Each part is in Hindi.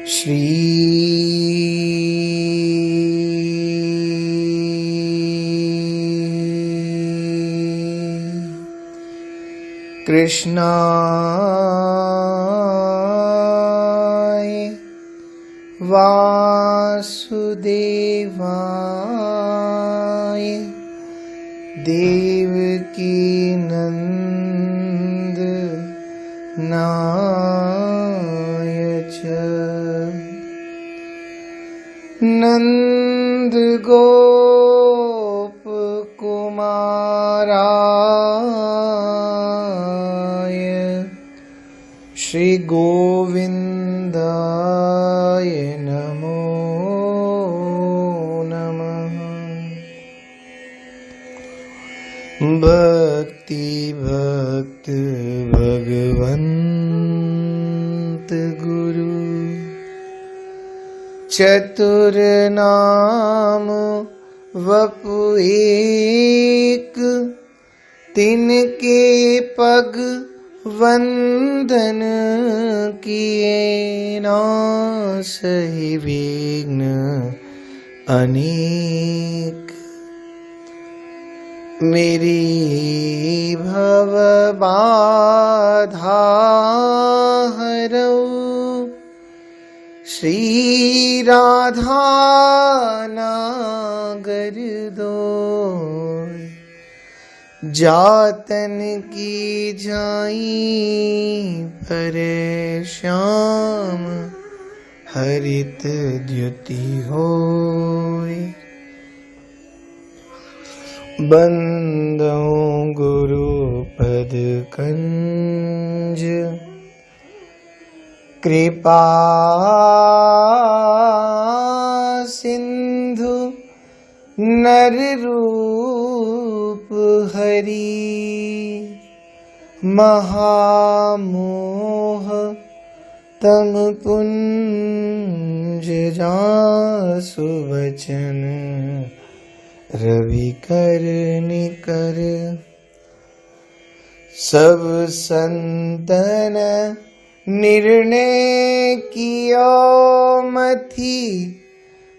श्री कृष्णाय वासुदेवाय देवकी नंदनाय च नंद गोप कुमाराय श्री गोविंदाय नमो नमः। भक्ति भक्त भगवंत गुरु चतुर नाम वपु एक, तिनके पग वंदन किए नासहि विघ्न अनेक। मेरी भव बाधा हरौ श्री राधा नागर दोय। जातन की जाई परेशान हरित द्युति होय। बंदो गुरु पद कंज कृपा सिंधु नर रूप हरि। महामोह तम पुंज जासु वचन रवि कर निकर। सब संतन निर्णय कियो मथि,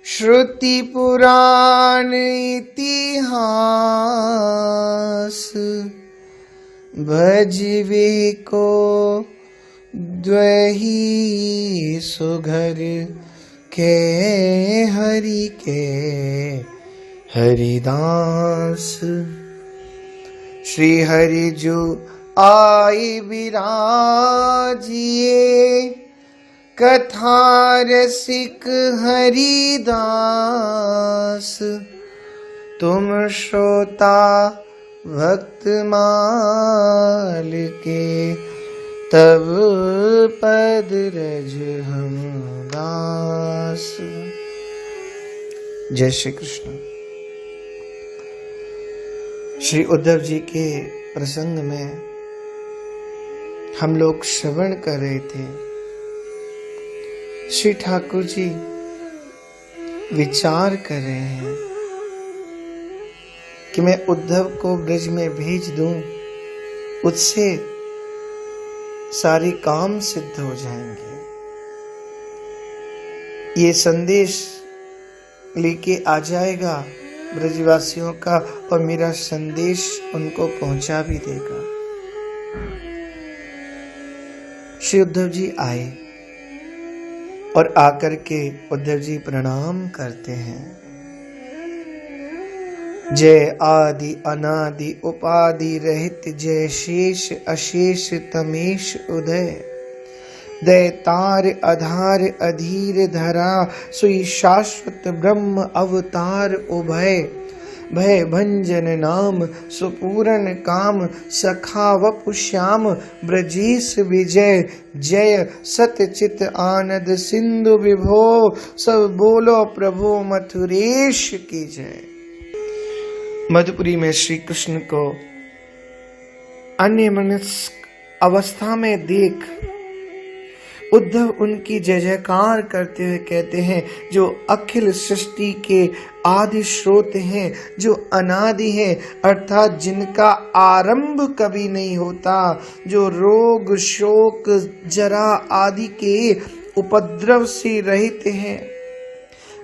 श्रुति पुराण इतिहास। भजवे को द्वही सुघर के हरि के हरिदास। श्री हरि जो आई विराजिए, कथा रसिक हरिदास। तुम श्रोता भक्त माल के, तब पद रज हम दास। जय श्री कृष्ण। श्री उद्धव जी के प्रसंग में हम लोग श्रवण कर रहे थे। श्री ठाकुर जी विचार कर रहे हैं कि मैं उद्धव को ब्रज में भेज दूं, उससे सारे काम सिद्ध हो जाएंगे। ये संदेश लेके आ जाएगा ब्रजवासियों का, और मेरा संदेश उनको पहुंचा भी देगा। श्री उद्धव जी आए और आकर के उद्धव जी प्रणाम करते हैं। जय आदि अनादि उपाधि रहित, जय शेष अशेष तमेश उदय। दैतार आधार अधीर धरा, सुई शाश्वत ब्रह्म अवतार उभय। भय भंजन नाम सुपूरन काम, सखा वपु श्याम ब्रजेश विजय। जय सतचित आनंद सिंधु विभो, सब बोलो प्रभु मथुरेश की जय। मधुपुरी में श्री कृष्ण को अन्यमनस्क अवस्था में देख उद्धव उनकी जय जयकार करते हुए कहते हैं, जो अखिल सृष्टि के आदि स्रोत हैं, जो अनादि हैं, अर्थात जिनका आरंभ कभी नहीं होता, जो रोग शोक जरा आदि के उपद्रव से रहित हैं,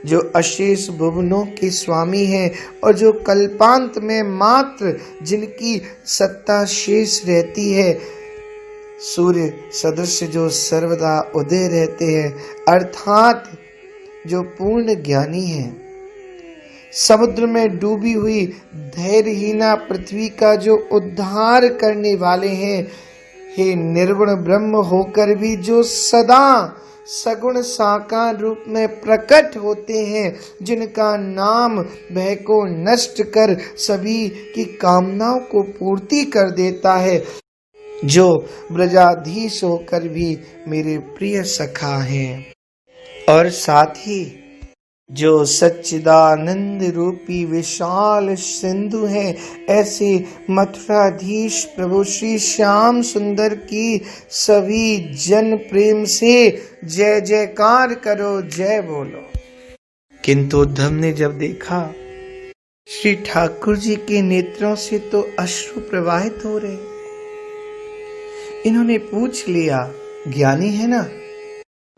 जो अशेष भुवनों के स्वामी हैं और जो कल्पांत में मात्र जिनकी सत्ता शेष रहती है, सूर्य सदृश जो सर्वदा उदय रहते हैं, अर्थात जो पूर्ण ज्ञानी है, समुद्र में डूबी हुई धैर्यहीना पृथ्वी का जो उद्धार करने वाले हैं, हे निर्गुण ब्रह्म होकर भी जो सदा सगुण साकार रूप में प्रकट होते हैं, जिनका नाम भय को नष्ट कर सभी की कामनाओं को पूर्ति कर देता है, जो ब्रजाधीश होकर भी मेरे प्रिय सखा हैं, और साथ ही जो सच्चिदानंद रूपी विशाल सिंधु हैं, ऐसे मथुराधीश प्रभु श्री श्याम सुंदर की सभी जन प्रेम से जय जयकार करो, जय बोलो। किंतु उद्धव ने जब देखा श्री ठाकुर जी के नेत्रों से तो अश्रु प्रवाहित हो रहे, इन्होंने पूछ लिया, ज्ञानी है ना,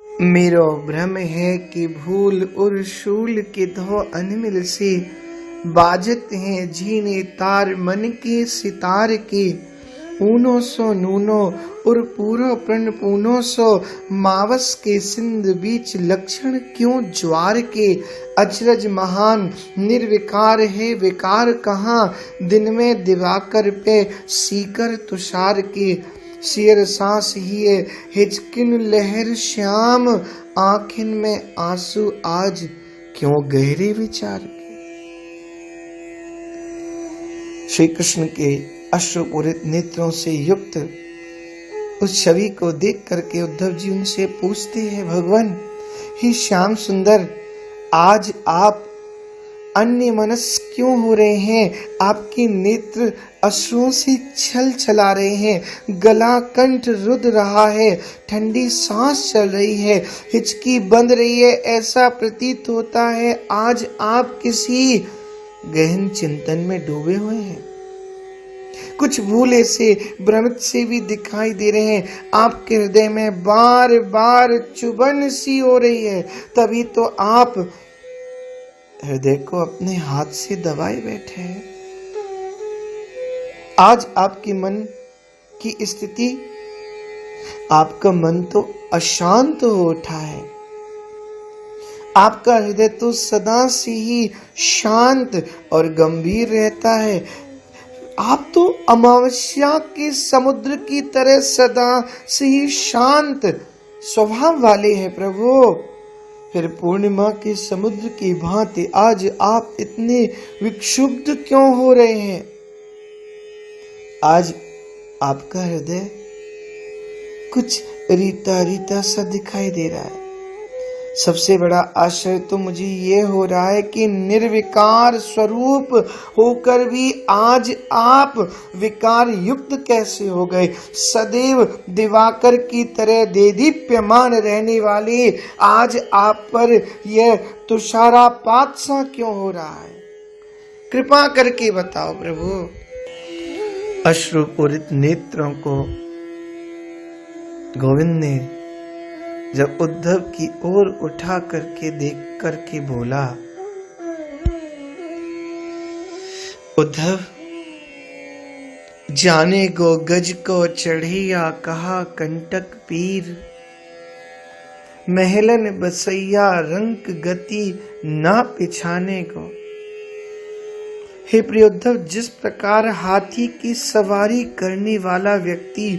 मेरो भ्रम है कि भूल और शूल के धो अनमिल से बाजत हैं झीने तार मन के सितार के, ऊनो सो नूनो और पूरो प्रण पूनो सो मावस के सिंध बीच लक्षण क्यों ज्वार के, अचरज महान निर्विकार है विकार कहाँ, दिन में दिवाकर पे सीकर तुषार के, सियर सांस ही हिचकिन लहर श्याम, आँखिन में आंसू आज क्यों गहरे विचार के। श्री कृष्ण के अश्रुपूरित नेत्रों से युक्त उस छवि को देख करके उद्धव जी उनसे पूछते हैं, भगवान हे श्याम सुंदर, आज आप अन्य मनस क्यों हो रहे हैं, आपके नेत्र अश्रुओं से छल छला रहे हैं, गला कंठ रुद रहा है, ठंडी सांस चल रही है, हिचकी बंध रही है, ऐसा प्रतीत होता है आज आप किसी गहन चिंतन में डूबे हुए हैं, कुछ भूले से भ्रमित से भी दिखाई दे रहे हैं, आपके हृदय में बार बार चुभन सी हो रही है, तभी तो आप हृदय को अपने हाथ से दबाए बैठे हैं। आज आपके मन की स्थिति, आपका मन तो अशांत हो उठा है, आपका हृदय तो सदा से ही शांत और गंभीर रहता है, आप तो अमावस्या के समुद्र की तरह सदा से ही शांत स्वभाव वाले हैं प्रभु, फिर पूर्णिमा के समुद्र की भांति आज आप इतने विक्षुब्ध क्यों हो रहे हैं। आज आपका हृदय कुछ रीता रीता सा दिखाई दे रहा है। सबसे बड़ा आश्चर्य तो मुझे ये हो रहा है कि निर्विकार स्वरूप होकर भी आज आप विकार युक्त कैसे हो गए। सदैव दिवाकर की तरह देदीप्यमान रहने वाले आज आप पर यह तुषारापात सा क्यों हो रहा है, कृपा करके बताओ प्रभु। अश्रुपूरित नेत्रों को गोविंद ने जब उद्धव की ओर उठा करके देख करके बोला, उद्धव जाने गो गज को चढ़िया कहा कंटक पीर, महलन बसैया रंक गति ना पिछाने को। हे प्रिय उद्धव, जिस प्रकार हाथी की सवारी करने वाला व्यक्ति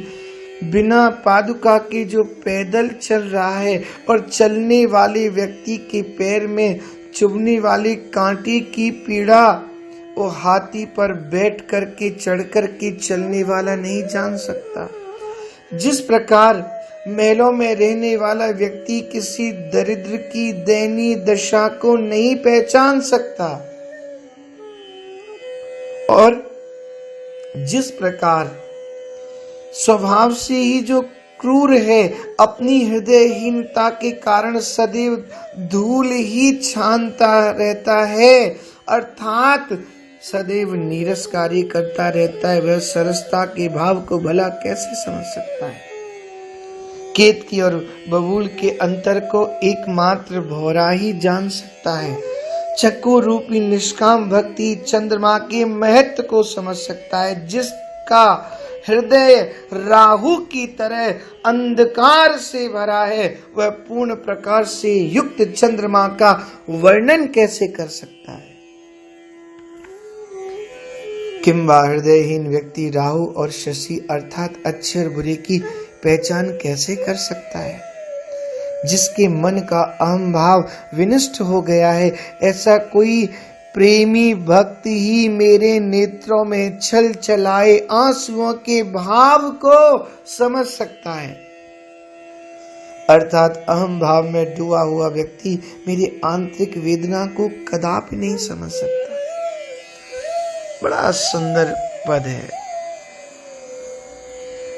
बिना पादुका के जो पैदल चल रहा है और चलने वाले व्यक्ति के पैर में चुभने वाली कांटे की पीड़ा वो हाथी पर बैठ करके चढ़ करके चलने वाला नहीं जान सकता, जिस प्रकार महलों में रहने वाला व्यक्ति किसी दरिद्र की दयनीय दशा को नहीं पहचान सकता, और जिस प्रकार स्वभाव से ही जो क्रूर है, अपनी हृदयहीनता के कारण सदैव धूल ही छानता रहता है, अर्थात सदैव नीरसकारी करता रहता है, वह सरसता के भाव को भला कैसे समझ सकता है। केतकी और बबूल के अंतर को एकमात्र भौरा ही जान सकता है। चक्कू रूपी निष्काम भक्ति चंद्रमा के महत्व को समझ सकता है। जिसका हृदय राहु की तरह अंधकार से भरा है, वह पूर्ण प्रकाश से युक्त चंद्रमा का वर्णन कैसे कर सकता है। किंबा हृदयहीन व्यक्ति राहु और शशि अर्थात अच्छे और बुरे की पहचान कैसे कर सकता है। जिसके मन का अहम भाव विनष्ट हो गया है, ऐसा कोई प्रेमी भक्त ही मेरे नेत्रों में छल चलाए आंसुओं के भाव को समझ सकता है। अर्थात अहम भाव में डूबा हुआ व्यक्ति मेरी आंतरिक वेदना को कदापि नहीं समझ सकता। बड़ा सुंदर पद है।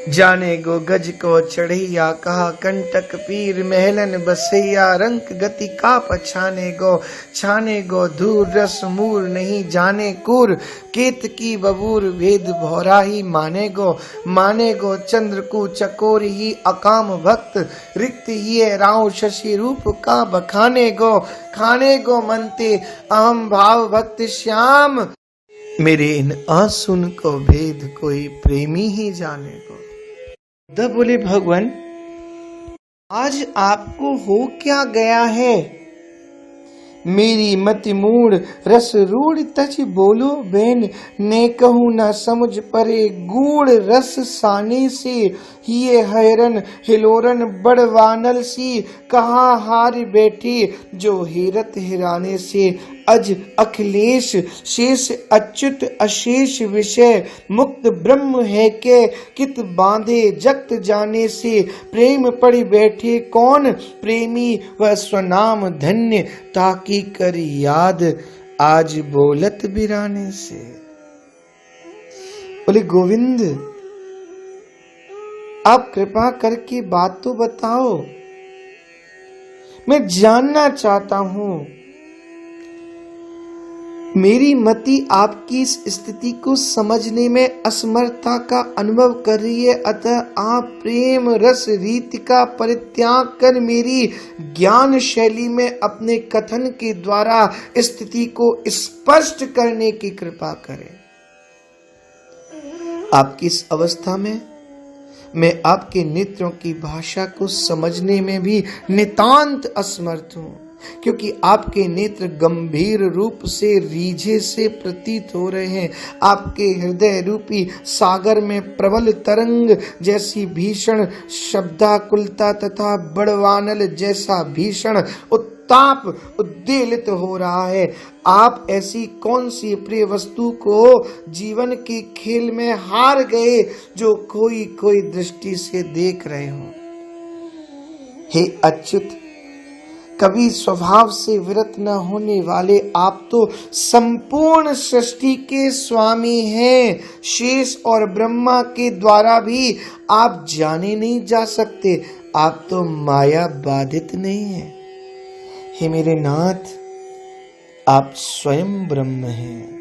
जाने गो गज को चढ़ैया, कहा कंटक पीर महलन बसैया। रंक गति का छाने गो धूर रस मूर, नहीं जाने कूर। केतकी बबूर भेद भौरा ही माने गो चंद्र को चकोर ही अकाम भक्त। रिक्त ही राव शशि रूप का बखाने गो मनते अहम भाव भक्त श्याम। मेरे इन आंसुन को भेद कोई प्रेमी ही जाने गो। तब बोले भगवान, आज आपको हो क्या गया है। मेरी मति मूड रस रूढ़ तज बोलो बेन, ने कहूँ न समझ परे गूढ़ रस साने से। ये हैरन हिलोरन बड़वानल सी, कहाँ हार बैठी जो हीरत हिराने से। अज अखिलेश शेष अच्युत अशेष विषय, मुक्त ब्रह्म है के कित बांधे जगत जाने से। प्रेम पड़ी बैठे कौन प्रेमी, वह स्वनाम धन्य ताकि कर याद आज बोलत बिराने से। बोले गोविंद, आप कृपा करके बात तो बताओ, मैं जानना चाहता हूं। मेरी मति आपकी इस स्थिति को समझने में असमर्थता का अनुभव कर रही है, अतः आप प्रेम रस रीति का परित्याग कर मेरी ज्ञान शैली में अपने कथन के द्वारा स्थिति को स्पष्ट करने की कृपा करें। आपकी इस अवस्था में मैं आपके नेत्रों की भाषा को समझने में भी नितांत असमर्थ हूं, क्योंकि आपके नेत्र गंभीर रूप से रीझे से प्रतीत हो रहे हैं। आपके हृदय रूपी सागर में प्रबल तरंग जैसी भीषण शब्दाकुलता तथा बड़वानल जैसा भीषण उत्ताप उद्वेलित हो रहा है। आप ऐसी कौन सी प्रिय वस्तु को जीवन के खेल में हार गए जो कोई कोई दृष्टि से देख रहे हो। हे अच्युत, कभी स्वभाव से विरत न होने वाले आप तो संपूर्ण सृष्टि के स्वामी हैं। शेष और ब्रह्मा के द्वारा भी आप जाने नहीं जा सकते। आप तो माया बाधित नहीं हैं। हे मेरे नाथ, आप स्वयं ब्रह्म हैं।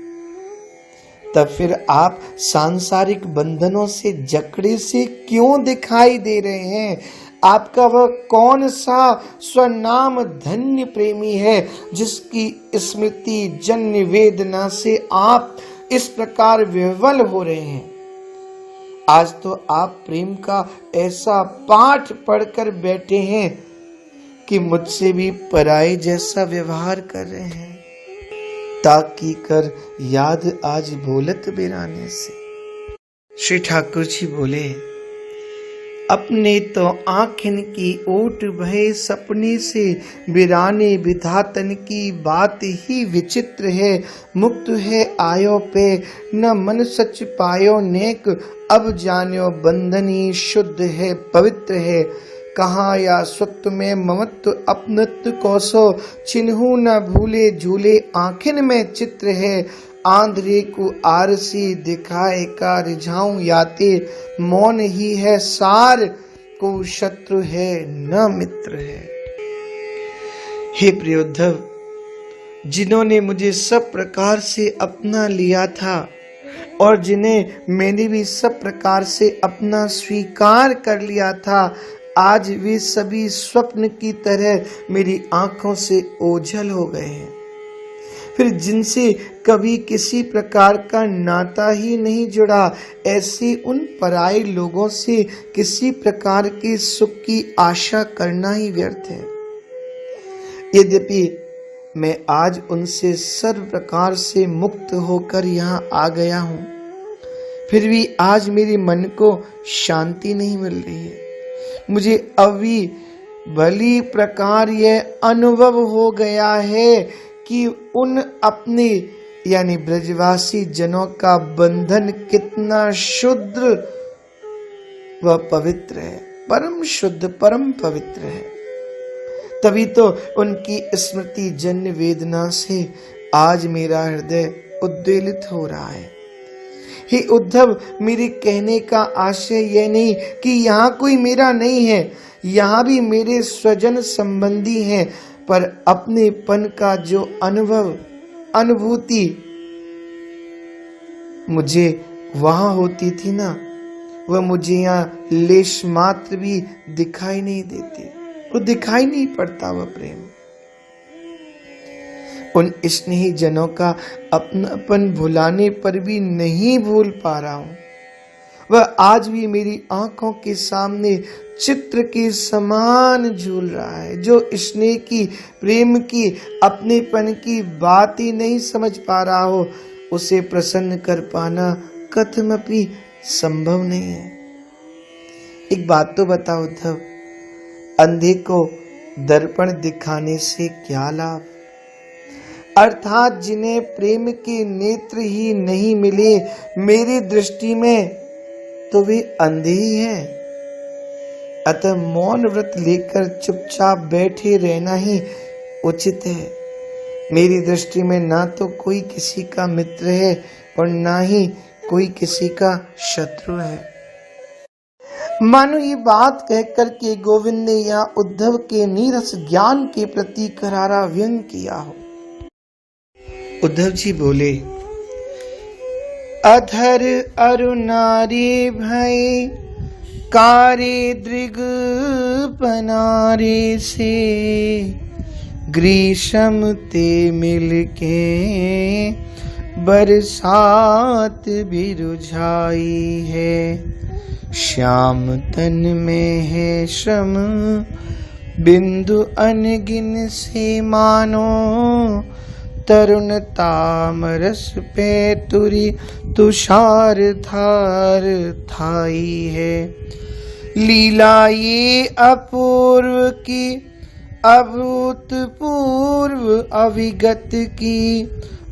तब फिर आप सांसारिक बंधनों से जकड़े से क्यों दिखाई दे रहे हैं। आपका वह कौन सा स्वनाम धन्य प्रेमी है जिसकी स्मृति जन्य वेदना से आप इस प्रकार विह्वल हो रहे हैं। आज तो आप प्रेम का ऐसा पाठ पढ़कर बैठे हैं कि मुझसे भी पराये जैसा व्यवहार कर रहे हैं, ताकि कर याद आज बोलत बिराने से। श्री ठाकुर जी बोले, अपने तो आँखिन की ओट भय सपने से, बिराने विधातन की बात ही विचित्र है। मुक्त है आयो पे न मन सच पायो नेक, अब जान्यो बंधनी शुद्ध है पवित्र है। कहाँ या स्वत्व में ममत्व अपनत्व कौसो, चिन्हू न भूले झूले आँखिन में चित्र है। आंध्रे को आरसी दिखाए का रिझाऊं याते, मौन ही है सार को शत्रु है न मित्र है। हे प्रियोद्धव, जिन्होंने मुझे सब प्रकार से अपना लिया था और जिन्हें मैंने भी सब प्रकार से अपना स्वीकार कर लिया था, आज वे सभी स्वप्न की तरह मेरी आंखों से ओझल हो गए हैं। फिर जिनसे कभी किसी प्रकार का नाता ही नहीं जुड़ा, ऐसे उन पराये लोगों से किसी प्रकार के सुख की आशा करना ही व्यर्थ है। यद्यपि मैं आज उनसे सर्व प्रकार से मुक्त होकर यहाँ आ गया हूँ, फिर भी आज मेरे मन को शांति नहीं मिल रही है। मुझे अभी भली प्रकार यह अनुभव हो गया है कि उन अपने यानी ब्रजवासी जनों का बंधन कितना शुद्ध व पवित्र है, परम शुद्ध परम पवित्र है। तभी तो उनकी स्मृति जन्य वेदना से आज मेरा हृदय उद्वेलित हो रहा है। हे उद्धव, मेरे कहने का आशय यह नहीं कि यहाँ कोई मेरा नहीं है, यहाँ भी मेरे स्वजन संबंधी हैं, पर अपनेपन का जो अनुभूति मुझे वहां होती थी ना, वह मुझे यहाँ लेश मात्र भी दिखाई नहीं देती। वो दिखाई नहीं पड़ता वह प्रेम। उन स्नेही जनों का अपनापन भुलाने पर भी नहीं भूल पा रहा हूं। वह आज भी मेरी आंखों के सामने चित्र के समान झूल रहा है। जो स्नेह की, प्रेम की, अपनेपन की बात ही नहीं समझ पा रहा हो, उसे प्रसन्न कर पाना कथमपि संभव नहीं है। एक बात तो बताओ उद्धव, अंधे को दर्पण दिखाने से क्या लाभ? अर्थात जिन्हें प्रेम के नेत्र ही नहीं मिले मेरी दृष्टि में, तो वे अंधे ही हैं। अतः मौन व्रत लेकर चुपचाप बैठे रहना ही उचित है। मेरी दृष्टि में ना तो कोई किसी का मित्र है और ना ही कोई किसी का शत्रु है। मानो ये बात कहकर के गोविंद ने यहाँ उद्धव के नीरस ज्ञान के प्रति करारा व्यंग किया हो। उद्धव जी बोले, अधर अरुणारे भय कारे दृग पनारे से, ग्रीष्म ते मिलके बरसात भी रुझाई है। श्याम तन में है श्रम बिंदु अनगिन से मानो, तरुण तामरस पे तुरी तुषार धार थाई है। लीला ये अपूर्व की अभूतपूर्व अविगत की,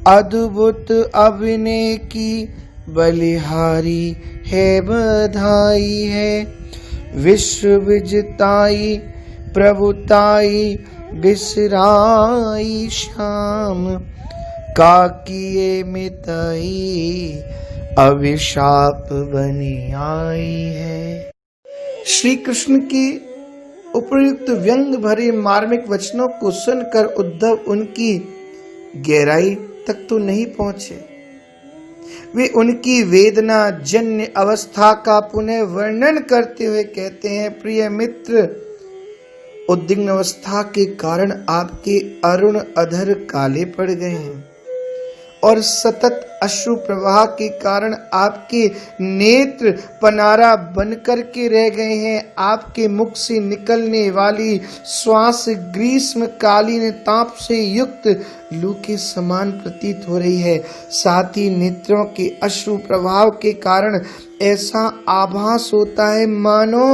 अद्भुत अभिनय की बलिहारी है बधाई है। विश्व विजिताई प्रभुताई बिसराई श्याम, काकिए मिताई अभिशाप बनी आई है। श्री कृष्ण के उपयुक्त व्यंग भरे मार्मिक वचनों को सुनकर उद्धव उनकी गहराई तक तो नहीं पहुंचे। वे उनकी वेदना जन्य अवस्था का पुनः वर्णन करते हुए कहते हैं, प्रिय मित्र, उद्विग्न अवस्था के कारण आपके अरुण अधर काले पड़ गए हैं और सतत अश्रु प्रवाह के कारण आपके नेत्र पनारा बनकर के रह गए हैं। आपके मुख से निकलने वाली श्वास ग्रीष्मकालीन ताप से युक्त लू के समान प्रतीत हो रही है। साथ ही नेत्रों के अश्रु प्रभाव के कारण ऐसा आभास होता है मानो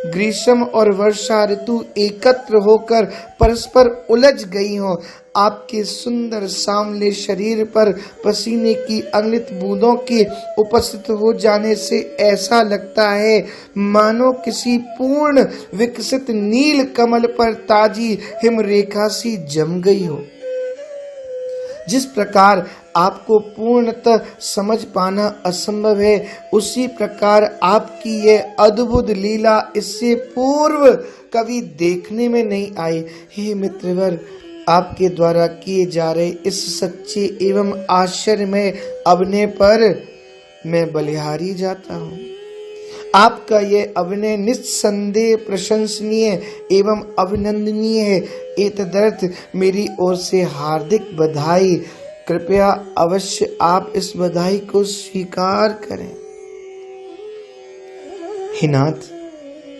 ग्रीष्म और वर्षा ऋतु एकत्र होकर परस्पर उलझ गई हो। आपके सुंदर सांवले शरीर पर पसीने की अगलित बूंदों के उपस्थित हो जाने से ऐसा लगता है मानो किसी पूर्ण विकसित नील कमल पर ताजी हिमरेखा सी जम गई हो। जिस प्रकार आपको पूर्णतः समझ पाना असंभव है, उसी प्रकार आपकी यह अद्भुत लीला इससे पूर्व कभी देखने में नहीं आई। हे मित्रवर, आपके द्वारा किए जा रहे इस सच्चे एवं आश्चर्यमय अभिनय पर मैं बलिहारी जाता हूँ। आपका यह अभिनय निस्संदेह प्रशंसनीय एवं अभिनंदनीय है। एतदर्थ मेरी ओर से हार्दिक बधाई। कृपया अवश्य आप इस बधाई को स्वीकार करें। हे नाथ,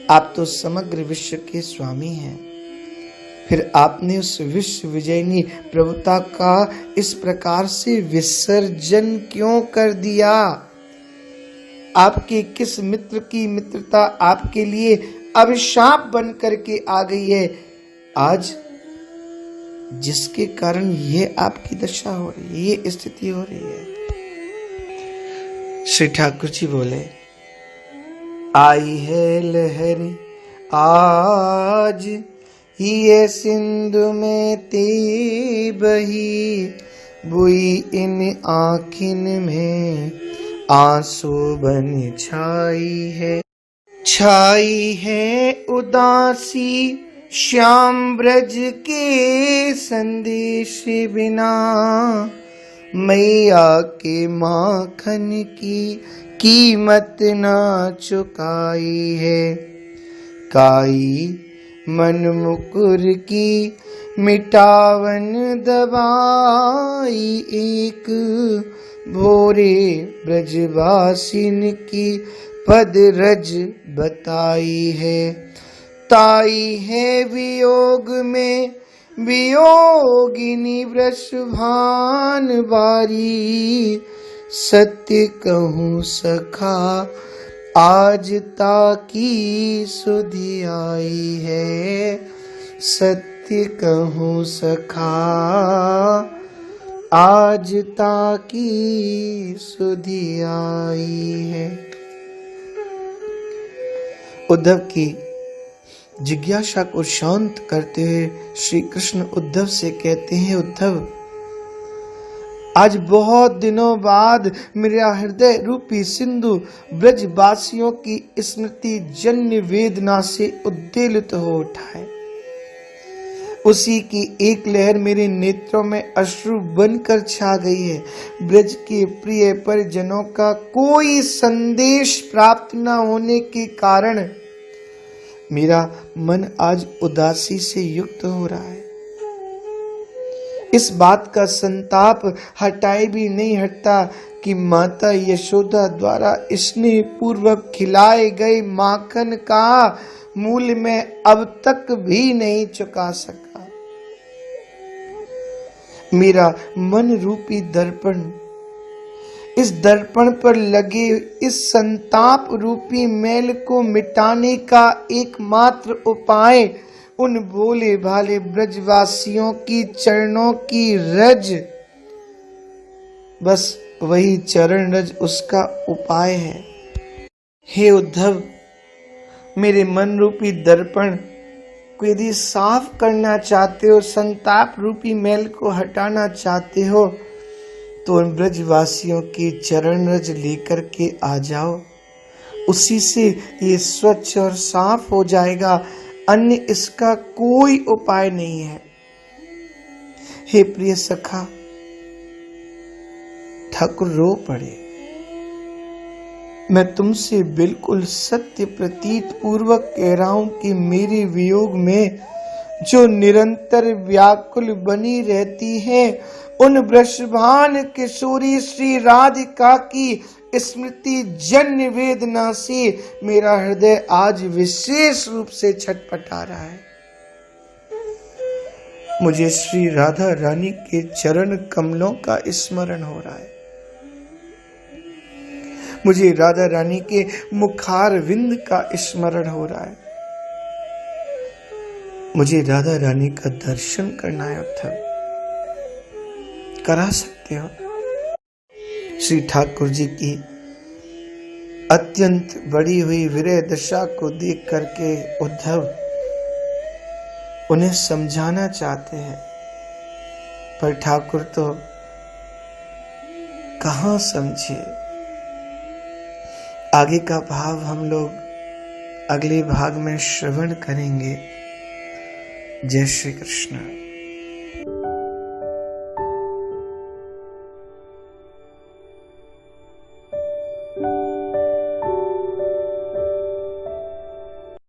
आप तो समग्र विश्व के स्वामी हैं, फिर आपने उस विश्व विजयिनी प्रभुता का इस प्रकार से विसर्जन क्यों कर दिया? आपके किस मित्र की मित्रता आपके लिए अभिशाप बन करके आ गई है आज, जिसके कारण ये आपकी दशा हो रही है, ये स्थिति हो रही है? श्री ठाकुर जी बोले, आई है लहर आज ये सिंधु में ते बही, बुई इन आँखिन में आंसू बन छाई है उदासी श्याम ब्रज के संदेश बिना, मैया के माखन की कीमत ना चुकाई है, काई मन मुकुर की मिटावन दबाई, एक भोरे ब्रजवासिन की पद रज बताई है, ताई है वियोग में वियोगिनी वृषभान बारी, सत्य कहूँ सखा आज ताकी सुधि आई है, सत्य कहूँ सखा आज ताकी सुधि आई है। उद्धव की जिज्ञासा को शांत करते हुए श्री कृष्ण उद्धव से कहते हैं, उद्धव, आज बहुत दिनों बाद मेरा हृदय रूपी सिंधु ब्रजवासियों की स्मृति जन्य वेदना से उद्वेलित हो उठा है। उसी की एक लहर मेरे नेत्रों में अश्रु बनकर छा गई है। ब्रज के प्रिय परिजनों का कोई संदेश प्राप्त न होने के कारण मेरा मन आज उदासी से युक्त हो रहा है। इस बात का संताप हटाए भी नहीं हटता कि माता यशोदा द्वारा स्नेह पूर्वक खिलाए गए माखन का मूल्य मैं अब तक भी नहीं चुका सका। मेरा मन रूपी दर्पण, इस दर्पण पर लगे इस संताप रूपी मैल को मिटाने का एकमात्र उपाय उन भोले भाले ब्रजवासियों की चरणों की रज, बस वही चरण रज उसका उपाय है। हे उद्धव, मेरे मन रूपी दर्पण को यदि साफ करना चाहते हो, संताप रूपी मैल को हटाना चाहते हो, तो उन ब्रजवासियों की चरण रज लेकर के आ जाओ। उसी से ये स्वच्छ और साफ हो जाएगा, अन्य इसका कोई उपाय नहीं है। हे प्रिय सखा, ठाकुर रो पड़े। मैं तुमसे बिल्कुल सत्य प्रतीत पूर्वक कह रहा हूं कि मेरे वियोग में जो निरंतर व्याकुल बनी रहती है, उन वृषभान किशोरी श्री राधिका की स्मृति जन्य वेदना से मेरा हृदय आज विशेष रूप से छटपटा रहा है। मुझे श्री राधा रानी के चरण कमलों का स्मरण हो रहा है। मुझे राधा रानी के मुखार विंद का स्मरण हो रहा है। मुझे राधा रानी का दर्शन करना है। उद्धव, करा सकते हो? श्री ठाकुर जी की अत्यंत बड़ी हुई विरह दशा को देख करके उद्धव उन्हें समझाना चाहते हैं, पर ठाकुर तो कहां समझे। आगे का भाव हम लोग अगले भाग में श्रवण करेंगे। जय श्री कृष्ण।